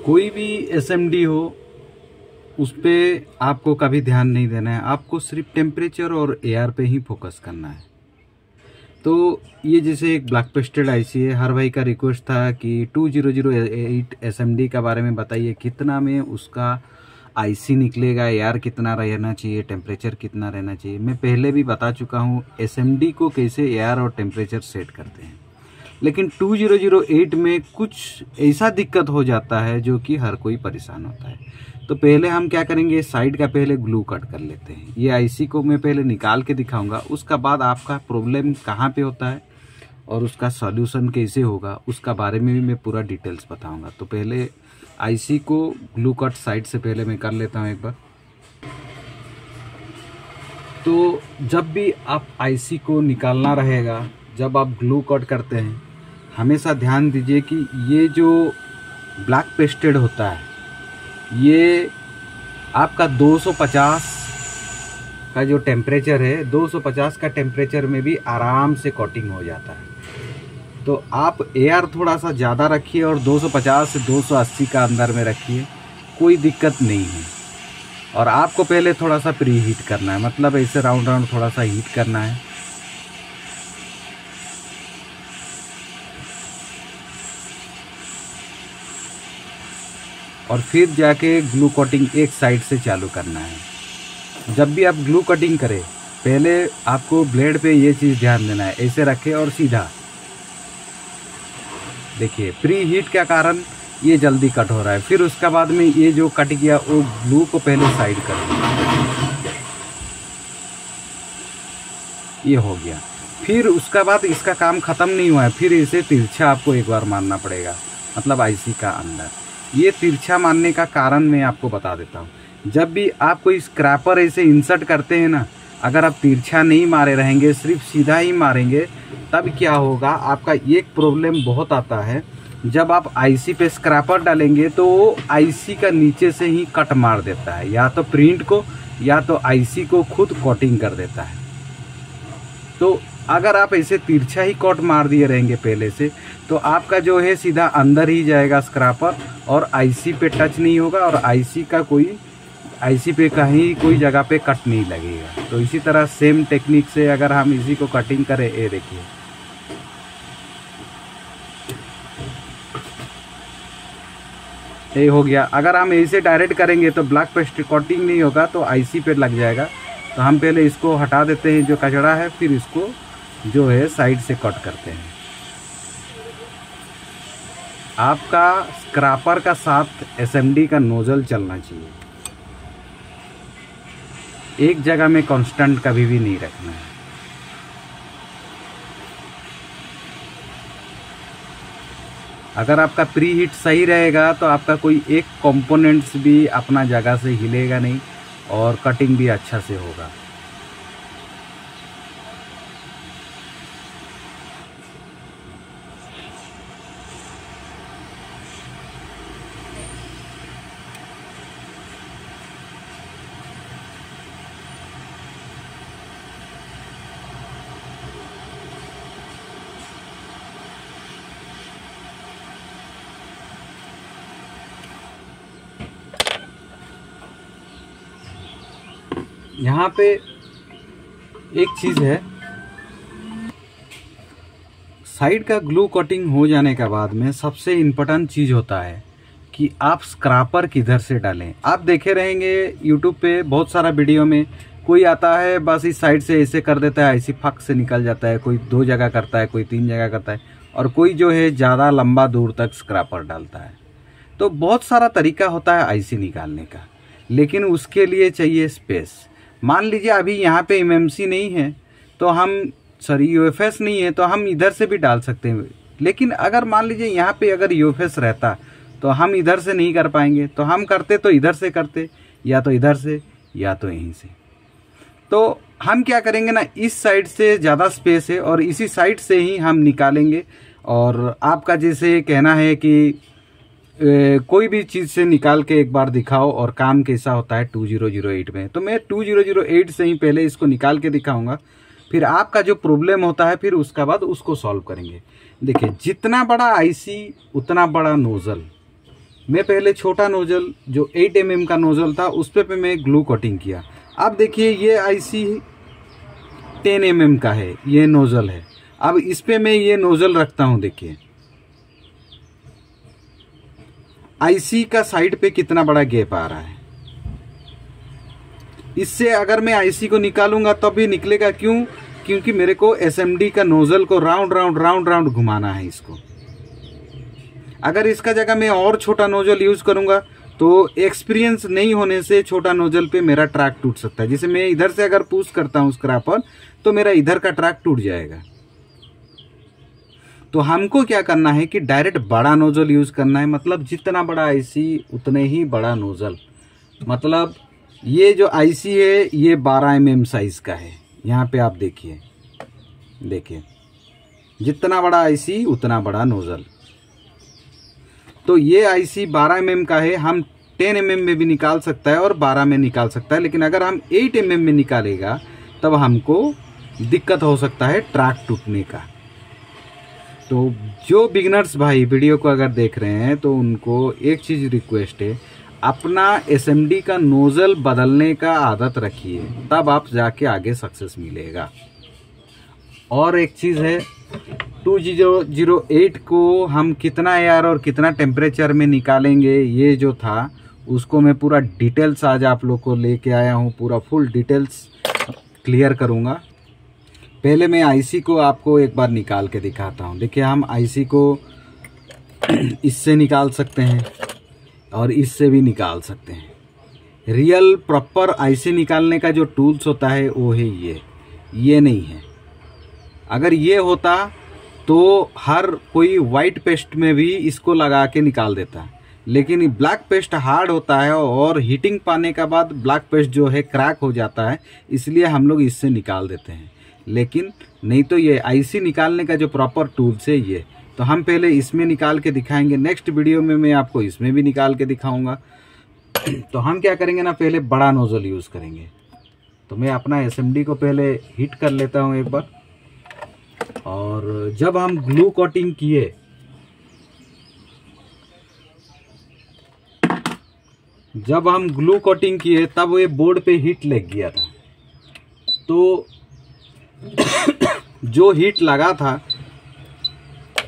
कोई भी एसएमडी हो उस पे आपको कभी ध्यान नहीं देना है, आपको सिर्फ टेम्परेचर और एआर पे ही फोकस करना है। तो ये जैसे एक ब्लैक पेस्टेड आईसी है, हर भाई का रिक्वेस्ट था कि 2008 एसएमडी का बारे में बताइए, कितना में उसका आईसी निकलेगा, एआर कितना रहना चाहिए, टेम्परेचर कितना रहना चाहिए। मैं पहले भी बता चुका हूँ एसएमडी को कैसे एआर और टेम्परेचर सेट करते हैं, लेकिन 2008 में कुछ ऐसा दिक्कत हो जाता है जो कि हर कोई परेशान होता है। तो पहले हम क्या करेंगे, साइड का पहले ग्लू कट कर लेते हैं। ये आईसी को मैं पहले निकाल के दिखाऊंगा, उसका बाद आपका प्रॉब्लम कहाँ पे होता है और उसका सॉल्यूशन कैसे होगा उसका बारे में भी मैं पूरा डिटेल्स बताऊंगा। तो पहले आईसी को ग्लू कट साइड से पहले मैं कर लेता हूँ एक बार। तो जब भी आप आईसी को निकालना रहेगा, जब आप ग्लू कट करते हैं, हमेशा ध्यान दीजिए कि ये जो ब्लैक पेस्टेड होता है ये आपका 250 का जो टेम्परेचर है, 250 का टेम्परेचर में भी आराम से कोटिंग हो जाता है। तो आप एआर थोड़ा सा ज़्यादा रखिए और 250 से 280 का अंदर में रखिए, कोई दिक्कत नहीं है। और आपको पहले थोड़ा सा प्री हीट करना है, मतलब ऐसे राउंड राउंड थोड़ा सा हीट करना है। और फिर जाके ग्लू कोटिंग एक साइड से चालू करना है। जब भी आप ग्लू कटिंग करें पहले आपको ब्लेड पे ये चीज़ ध्यान देना है, ऐसे रखें और सीधा देखिए, प्री हीट के कारण ये जल्दी कट हो रहा है। फिर उसका बाद में ये जो कट गया वो ग्लू को पहले साइड कर दें, ये हो गया। फिर उसका बाद इसका काम ख़त्म नहीं हुआ है, फिर इसे तिरछा आपको एक बार मारना पड़ेगा, मतलब आईसी का अंदर। ये तिरछा मारने का कारण मैं आपको बता देता हूँ। जब भी आप कोई स्क्रैपर ऐसे इंसर्ट करते हैं ना, अगर आप तिरछा नहीं मारे रहेंगे, सिर्फ सीधा ही मारेंगे, तब क्या होगा, आपका एक प्रॉब्लम बहुत आता है। जब आप आईसी पे स्क्रैपर डालेंगे तो वो आईसी का नीचे से ही कट मार देता है, या तो प्रिंट को या तो आईसी को खुद कोटिंग कर देता है। तो अगर आप ऐसे तिरछा ही कट मार दिए रहेंगे पहले से, तो आपका जो है सीधा अंदर ही जाएगा स्क्रैपर और आईसी पे टच नहीं होगा और आईसी पे कहीं कोई जगह पे कट नहीं लगेगा। तो इसी तरह सेम टेक्निक से अगर हम इसी को कटिंग करें, ये देखिए, ये हो गया। अगर हम ऐसे डायरेक्ट करेंगे तो ब्लैक पेस्ट कोटिंग नहीं होगा, तो आईसी पे लग जाएगा। तो हम पहले इसको हटा देते हैं जो कचरा है, फिर इसको जो है साइड से कट करते हैं। आपका स्क्रैपर का साथ एसएमडी का नोजल चलना चाहिए, एक जगह में कांस्टेंट कभी भी नहीं रखना है। अगर आपका प्री हीट सही रहेगा तो आपका कोई एक कंपोनेंट्स भी अपना जगह से हिलेगा नहीं और कटिंग भी अच्छा से होगा। यहाँ पे एक चीज़ है, साइड का ग्लू कोटिंग हो जाने के बाद में सबसे इम्पोर्टेंट चीज़ होता है कि आप स्क्रैपर किधर से डालें। आप देखे रहेंगे यूट्यूब पे बहुत सारा वीडियो में, कोई आता है बस इस साइड से ऐसे कर देता है, ऐसी फक से निकल जाता है, कोई 2 जगह करता है, कोई 3 जगह करता है, और कोई जो है ज़्यादा लंबा दूर तक स्क्रैपर डालता है। तो बहुत सारा तरीका होता है आईसी निकालने का, लेकिन उसके लिए चाहिए स्पेस। मान लीजिए अभी यहाँ पे एमएमसी नहीं है तो हम यूएफएस नहीं है तो हम इधर से भी डाल सकते हैं, लेकिन अगर मान लीजिए यहाँ पे अगर यूएफएस रहता तो हम इधर से नहीं कर पाएंगे, तो हम करते तो इधर से करते, या तो इधर से या तो यहीं से। तो हम क्या करेंगे ना, इस साइड से ज़्यादा स्पेस है और इसी साइड से ही हम निकालेंगे। और आपका जैसे कहना है कि कोई भी चीज़ से निकाल के एक बार दिखाओ और काम कैसा होता है 2008 में, तो मैं 2008 से ही पहले इसको निकाल के दिखाऊंगा। फिर आपका जो प्रॉब्लम होता है फिर उसका बाद उसको सॉल्व करेंगे। देखिए, जितना बड़ा आईसी उतना बड़ा नोज़ल, मैं पहले छोटा नोजल जो 8 mm का नोजल था उस पे मैं ग्लू कोटिंग किया। अब देखिए ये आईसी 10 mm का है, ये नोजल है। अब इस पे मैं ये नोजल रखता हूं, देखिए आईसी का साइड पे कितना बड़ा गैप आ रहा है। इससे अगर मैं आईसी को निकालूंगा तब भी निकलेगा, क्यों? क्योंकि मेरे को एसएमडी का नोजल को राउंड राउंड घुमाना है इसको। अगर इसका जगह मैं और छोटा नोजल यूज करूंगा तो एक्सपीरियंस नहीं होने से छोटा नोजल पे मेरा ट्रैक टूट सकता है। जैसे मैं इधर से अगर पुश करता हूं स्क्रैपर तो मेरा इधर का ट्रैक टूट जाएगा। तो हमको क्या करना है कि डायरेक्ट बड़ा नोजल यूज करना है, मतलब जितना बड़ा आईसी उतने ही बड़ा नोजल। मतलब ये जो आईसी है ये 12 mm साइज का है। यहाँ पे आप देखिए जितना बड़ा आईसी उतना बड़ा नोजल। तो ये आईसी 12 mm का है, हम 10 mm में भी निकाल सकता है और 12 में निकाल सकता है। लेकिन अगर हम 8 mm में निकालेगा तब हमको दिक्कत हो सकता है ट्रैक टूटने का। तो जो बिगनर्स भाई वीडियो को अगर देख रहे हैं तो उनको एक चीज़ रिक्वेस्ट है, अपना एसएमडी का नोजल बदलने का आदत रखिए, तब आप जाके आगे सक्सेस मिलेगा। और एक चीज़ है 2008 को हम कितना एआर और कितना टेम्परेचर में निकालेंगे, ये जो था उसको मैं पूरा डिटेल्स आज आप लोग को लेके आया हूँ। पूरा फुल डिटेल्स क्लियर करूँगा। पहले मैं आईसी को आपको एक बार निकाल के दिखाता हूँ। देखिए हम आईसी को इससे निकाल सकते हैं और इससे भी निकाल सकते हैं। रियल प्रॉपर आईसी निकालने का जो टूल्स होता है वो है ये नहीं है। अगर ये होता तो हर कोई वाइट पेस्ट में भी इसको लगा के निकाल देता है, लेकिन ब्लैक पेस्ट हार्ड होता है और हीटिंग पाने के बाद ब्लैक पेस्ट जो है क्रैक हो जाता है, इसलिए हम लोग इससे निकाल देते हैं। लेकिन नहीं तो ये आईसी निकालने का जो प्रॉपर टूल्स है ये, तो हम पहले इसमें निकाल के दिखाएंगे। नेक्स्ट वीडियो में मैं आपको इसमें भी निकाल के दिखाऊंगा। तो हम क्या करेंगे ना, पहले बड़ा नोजल यूज़ करेंगे। तो मैं अपना एसएमडी को पहले हीट कर लेता हूँ एक बार। और जब हम ग्लू कोटिंग किए तब ये बोर्ड पे हीट लग गया था। तो जो हीट लगा था,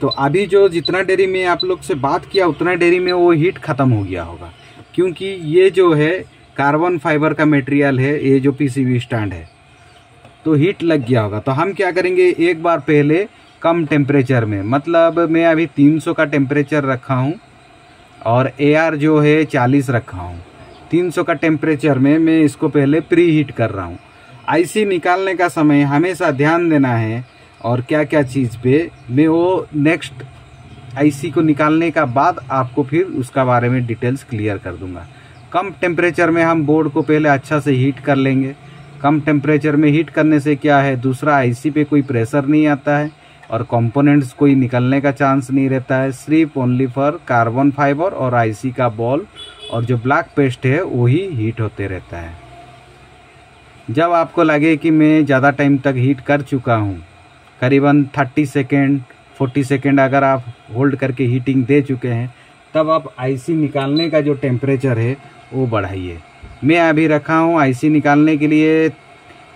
तो अभी जो जितना देरी में आप लोग से बात किया उतना देरी में वो हीट खत्म हो गया होगा, क्योंकि ये जो है कार्बन फाइबर का मटेरियल है, ये जो पीसीबी स्टैंड है, तो हीट लग गया होगा। तो हम क्या करेंगे, एक बार पहले कम टेम्परेचर में, मतलब मैं अभी 300 का टेम्परेचर रखा हूँ और एआर जो है 40 रखा हूँ। 300 का टेम्परेचर में मैं इसको पहले प्री हीट कर रहा हूँ। आईसी निकालने का समय हमेशा ध्यान देना है और क्या क्या चीज़ पे, मैं वो नेक्स्ट आईसी को निकालने का बाद आपको फिर उसका बारे में डिटेल्स क्लियर कर दूंगा। कम टेम्परेचर में हम बोर्ड को पहले अच्छा से हीट कर लेंगे। कम टेम्परेचर में हीट करने से क्या है, दूसरा आईसी पे कोई प्रेशर नहीं आता है और कंपोनेंट्स कोई निकलने का चांस नहीं रहता है। सिर्फ ओनली फॉर कार्बन फाइबर और आईसी का बॉल और जो ब्लैक पेस्ट है वही हीट होते रहता है। जब आपको लगे कि मैं ज़्यादा टाइम तक हीट कर चुका हूँ, करीबन 30 सेकेंड 40 सेकेंड अगर आप होल्ड करके हीटिंग दे चुके हैं, तब आप आईसी निकालने का जो टेम्परेचर है वो बढ़ाइए। मैं अभी रखा हूँ आईसी निकालने के लिए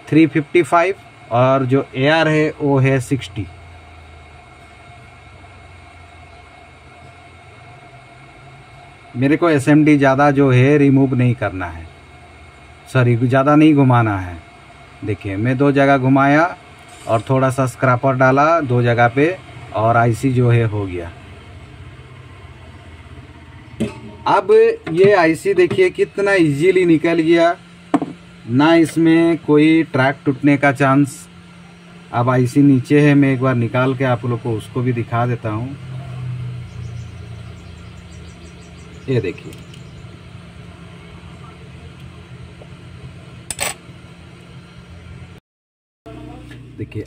355 और जो एआर है वो है 60। मेरे को एसएमडी ज़्यादा जो है रिमूव नहीं करना है, सॉरी ज़्यादा नहीं घुमाना है। देखिए मैं 2 जगह घुमाया और थोड़ा सा स्क्रैपर डाला 2 जगह पे और आईसी जो है हो गया। अब ये आईसी देखिए कितना इजीली निकल गया, ना इसमें कोई ट्रैक टूटने का चांस। अब आईसी नीचे है, मैं एक बार निकाल के आप लोग को उसको भी दिखा देता हूँ। ये देखिए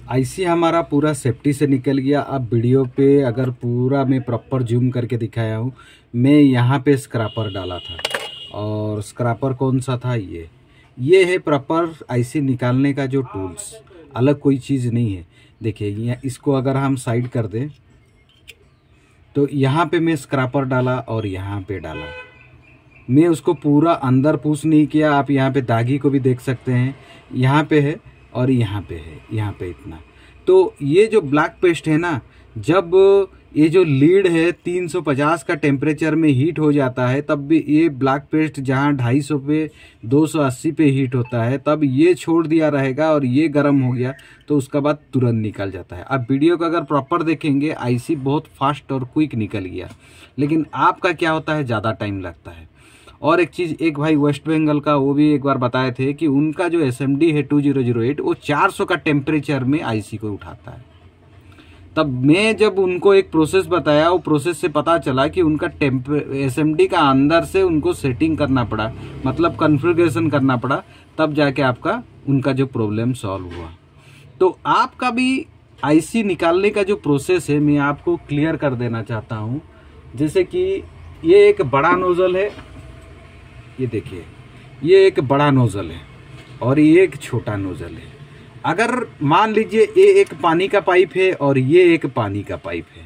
आईसी हमारा पूरा सेफ्टी से निकल गया। अब वीडियो पे अगर पूरा मैं प्रॉपर जूम करके दिखाया हूँ, मैं यहाँ पे स्क्रैपर डाला था और स्क्रैपर कौन सा था, ये है प्रॉपर आईसी निकालने का जो टूल्स, अलग कोई चीज़ नहीं है। देखिए ये इसको अगर हम साइड कर दें तो यहाँ पे मैं स्क्रैपर डाला और यहाँ पे डाला, मैं उसको पूरा अंदर पुश नहीं किया। आप यहाँ पे दागी को भी देख सकते हैं, यहाँ पे है और यहाँ पे है, यहाँ पे इतना। तो ये जो ब्लैक पेस्ट है ना, जब ये जो लीड है 350 का टेम्परेचर में हीट हो जाता है, तब भी ये ब्लैक पेस्ट जहाँ 250 पे 280 पे हीट होता है, तब ये छोड़ दिया रहेगा और ये गर्म हो गया तो उसका बाद तुरंत निकल जाता है। आप वीडियो को अगर प्रॉपर देखेंगे, आईसी बहुत फास्ट और क्विक निकल गया, लेकिन आपका क्या होता है, ज़्यादा टाइम लगता है। और एक चीज़, एक भाई वेस्ट बंगाल का, वो भी एक बार बताए थे कि उनका जो SMD है 2008, वो 400 का टेम्परेचर में आईसी को उठाता है। तब मैं जब उनको एक प्रोसेस बताया, वो प्रोसेस से पता चला कि उनका SMD का अंदर से उनको सेटिंग करना पड़ा, मतलब कॉन्फ़िगरेशन करना पड़ा, तब जाके आपका उनका जो प्रॉब्लम सॉल्व हुआ। तो आपका भी आईसी निकालने का जो प्रोसेस है, मैं आपको क्लियर कर देना चाहता हूँ। जैसे कि ये एक बड़ा नोज़ल है, ये देखिए, ये एक बड़ा नोज़ल है और ये एक छोटा नोज़ल है। अगर मान लीजिए ये एक पानी का पाइप है और ये एक पानी का पाइप है,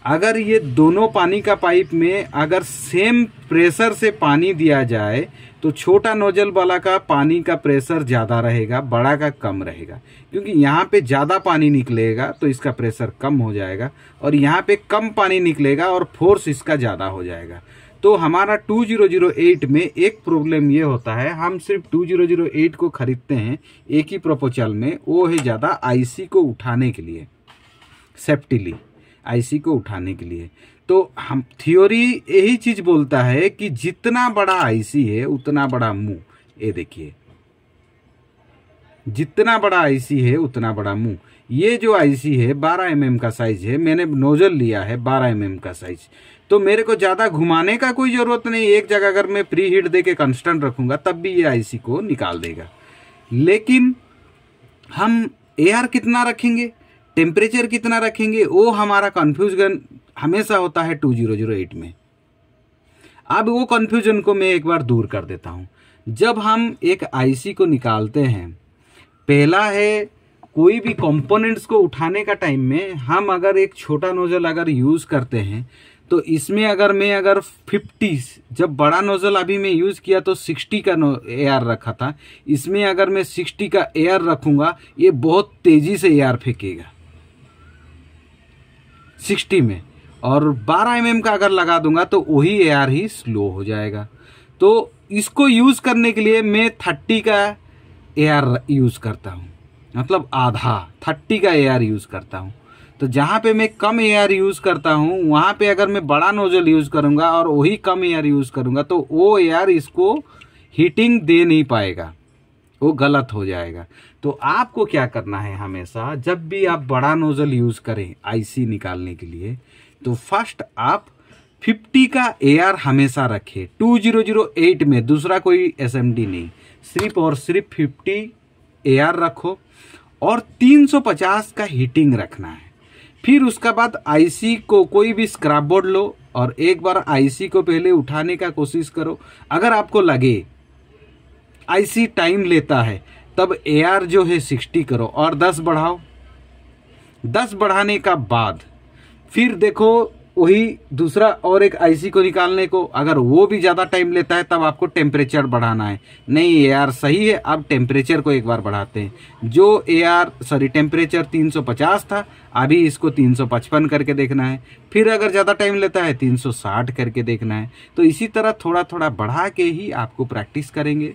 अगर ये दोनों पानी का पाइप में अगर सेम प्रेशर से पानी दिया जाए तो छोटा नोजल वाला का पानी का प्रेशर ज़्यादा रहेगा, बड़ा का कम रहेगा, क्योंकि यहाँ पे ज़्यादा पानी निकलेगा तो इसका प्रेशर कम हो जाएगा और यहाँ पे कम पानी निकलेगा और फोर्स इसका ज़्यादा हो जाएगा। तो हमारा 2008 में एक प्रॉब्लम ये होता है, हम सिर्फ 2008 को खरीदते हैं एक ही प्रोपोजल में, वो है ज़्यादा आईसी को उठाने के लिए, सेफ्टीली आईसी को उठाने के लिए। तो हम थ्योरी यही चीज़ बोलता है कि जितना बड़ा आईसी है उतना बड़ा मुंह। ये देखिए, जितना बड़ा आईसी है उतना बड़ा मुंह। ये जो आईसी है 12 mm का साइज है, मैंने नोजल लिया है 12 mm का साइज, तो मेरे को ज़्यादा घुमाने का कोई ज़रूरत नहीं। एक जगह अगर मैं प्री हीट दे के कंस्टेंट रखूँगा तब भी ये आईसी को निकाल देगा। लेकिन हम एआर कितना रखेंगे, टेम्परेचर कितना रखेंगे, वो हमारा कन्फ्यूजन हमेशा होता है 2008 में। अब वो कन्फ्यूजन को मैं एक बार दूर कर देता हूँ। जब हम एक आईसी को निकालते हैं, पहला है कोई भी कंपोनेंट्स को उठाने का टाइम में हम अगर एक छोटा नोजल अगर यूज़ करते हैं तो इसमें अगर मैं 50, जब बड़ा नोजल अभी मैं यूज़ किया तो 60 का एयर रखा था, इसमें अगर मैं 60 का एयर रखूँगा ये बहुत तेज़ी से एयर फेंकेगा 60 में, और 12 mm का अगर लगा दूंगा तो वही एयर ही स्लो हो जाएगा। तो इसको यूज़ करने के लिए मैं 30 का एयर यूज़ करता हूँ, मतलब आधा 30 का एयर यूज़ करता हूँ। तो जहाँ पे मैं कम एयर यूज़ करता हूँ वहाँ पे अगर मैं बड़ा नोजल यूज़ करूँगा और वही कम एयर यूज़ करूँगा तो वो एयर इसको हीटिंग दे नहीं पाएगा, वो गलत हो जाएगा। तो आपको क्या करना है, हमेशा जब भी आप बड़ा नोजल यूज़ करें आईसी निकालने के लिए, तो फर्स्ट आप 50 का एयर हमेशा रखें 2008 में, दूसरा कोई SMD नहीं, सिर्फ और सिर्फ 50 एयर रखो और 350 का हीटिंग रखना है। फिर उसका बाद आईसी को कोई भी स्क्रैप बोर्ड लो और एक बार आईसी को पहले उठाने का कोशिश करो। अगर आपको लगे आईसी टाइम लेता है तब एआर जो है 60 करो और 10 बढ़ाओ। 10 बढ़ाने का बाद फिर देखो वही दूसरा और एक आईसी को निकालने को, अगर वो भी ज़्यादा टाइम लेता है तब आपको टेम्परेचर बढ़ाना है। नहीं एआर सही है, अब टेम्परेचर को एक बार बढ़ाते हैं। जो टेम्परेचर 350 था अभी इसको 355 करके देखना है। फिर अगर ज़्यादा टाइम लेता है 360 करके देखना है। तो इसी तरह थोड़ा थोड़ा बढ़ा के ही आपको प्रैक्टिस करेंगे,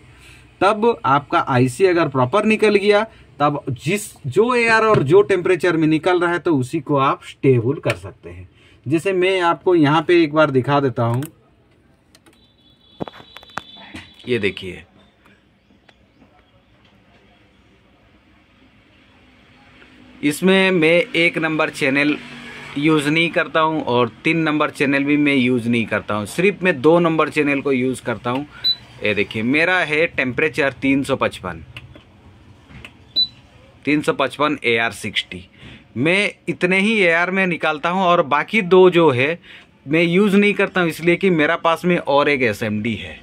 तब आपका आईसी अगर प्रॉपर निकल गया तब जो एआर और जो टेम्परेचर में निकल रहा है तो उसी को आप स्टेबल कर सकते हैं। जैसे मैं आपको यहाँ पे एक बार दिखा देता हूँ, ये देखिए, इसमें मैं 1 नंबर चैनल यूज़ नहीं करता हूँ और 3 नंबर चैनल भी मैं यूज़ नहीं करता हूँ, सिर्फ मैं 2 नंबर चैनल को यूज़ करता हूँ। ये देखिए मेरा है टेम्परेचर 355 AR 60, मैं इतने ही AR में निकालता हूँ और बाकी 2 जो है मैं यूज़ नहीं करता हूँ, इसलिए कि मेरा पास में और एक SMD है।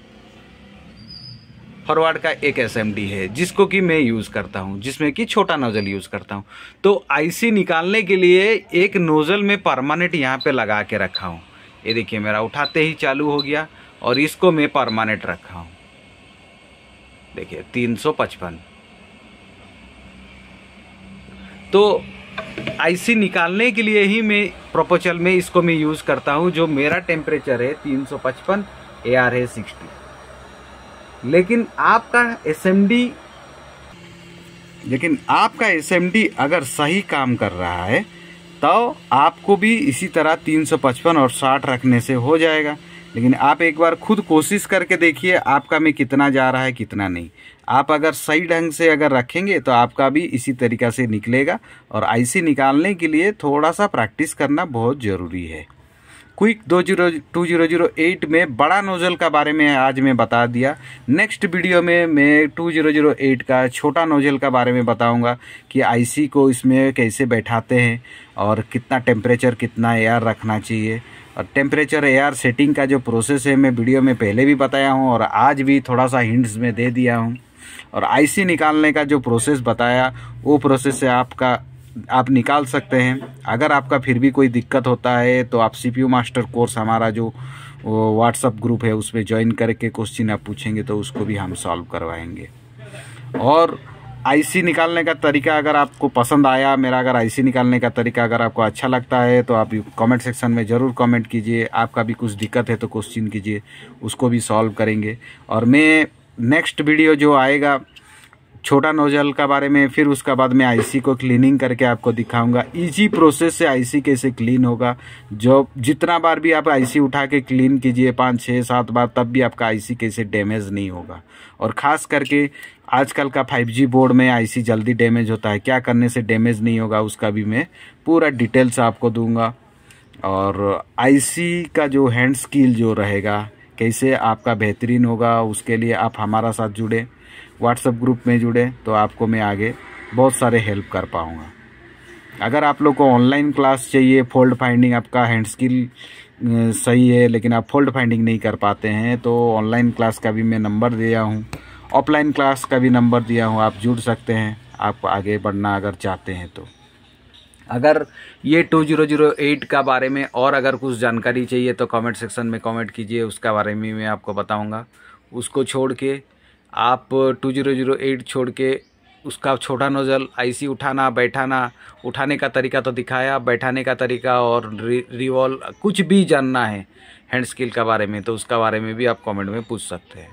फॉरवर्ड का एक SMD है जिसको कि मैं यूज़ करता हूँ, जिसमें कि छोटा नोज़ल यूज़ करता हूँ। तो IC निकालने के लिए एक नोज़ल में परमानेंट यहाँ पे लगा के रखा हूँ। ये देखिए मेरा उठाते ही चालू हो गया और इसको मैं परमानेंट रखा हूँ। देखिए 355। तो IC निकालने के लिए ही मैं प्रोपोचल में इसको मैं यूज़ करता हूँ। जो मेरा टेम्परेचर है 355, AR है 60। लेकिन आपका SMD अगर सही काम कर रहा है तो आपको भी इसी तरह 355 और 60 रखने से हो जाएगा। लेकिन आप एक बार खुद कोशिश करके देखिए आपका में कितना जा रहा है कितना नहीं। आप अगर सही ढंग से अगर रखेंगे तो आपका भी इसी तरीक़ा से निकलेगा। और IC निकालने के लिए थोड़ा सा प्रैक्टिस करना बहुत ज़रूरी है। क्विक 2008 में बड़ा नोज़ल का बारे में आज मैं बता दिया। नेक्स्ट वीडियो में मैं 2008 का छोटा नोज़ल का बारे में बताऊंगा कि IC को इसमें कैसे बैठाते हैं और कितना टेम्परेचर कितना AR रखना चाहिए। और टेम्परेचर AR सेटिंग का जो प्रोसेस है मैं वीडियो में पहले भी बताया हूं और आज भी थोड़ा सा हिंट्स में दे दिया हूं। और IC निकालने का जो प्रोसेस बताया वो प्रोसेस से आप निकाल सकते हैं। अगर आपका फिर भी कोई दिक्कत होता है तो आप CPU मास्टर कोर्स हमारा जो व्हाट्सअप ग्रुप है उसमें ज्वाइन करके क्वेश्चन आप पूछेंगे तो उसको भी हम सॉल्व करवाएंगे। और IC निकालने का तरीका अगर आपको पसंद आया, मेरा अगर IC निकालने का तरीका अगर आपको अच्छा लगता है तो आप कमेंट सेक्शन में ज़रूर कमेंट कीजिए। आपका भी कुछ दिक्कत है तो क्वेश्चन कीजिए, उसको भी सॉल्व करेंगे। और मैं नेक्स्ट वीडियो जो आएगा छोटा नोजल का बारे में, फिर उसका बाद में IC को क्लीनिंग करके आपको दिखाऊंगा। इजी प्रोसेस से IC कैसे क्लीन होगा। जो जितना बार भी आप IC उठा के क्लीन कीजिए 5, 6, 7 बार, तब भी आपका IC कैसे डैमेज नहीं होगा। और ख़ास करके आजकल का 5G बोर्ड में IC जल्दी डैमेज होता है, क्या करने से डैमेज नहीं होगा उसका भी मैं पूरा डिटेल्स आपको दूंगा। और IC का जो हैंड स्किल जो रहेगा कैसे आपका बेहतरीन होगा, उसके लिए आप हमारा साथ जुड़े, व्हाट्सएप ग्रुप में जुड़े तो आपको मैं आगे बहुत सारे हेल्प कर पाऊँगा। अगर आप लोग को ऑनलाइन क्लास चाहिए, फोल्ड फाइंडिंग आपका हैंड स्किल सही है लेकिन आप फोल्ड फाइंडिंग नहीं कर पाते हैं तो ऑनलाइन क्लास का भी मैं नंबर दिया हूँ, ऑफलाइन क्लास का भी नंबर दिया हूँ, आप जुड़ सकते हैं आप आगे बढ़ना अगर चाहते हैं तो। अगर ये 2008 का बारे में और अगर कुछ जानकारी चाहिए तो कमेंट सेक्शन में कमेंट कीजिए, उसका बारे में मैं आपको बताऊंगा। उसको छोड़ के आप 2008 छोड़ के उसका छोटा नोजल IC उठाना बैठाना, उठाने का तरीका तो दिखाया, बैठाने का तरीका और रिवॉल्व कुछ भी जानना है हैंड स्किल का बारे में तो उसका बारे में भी आप कमेंट में पूछ सकते हैं।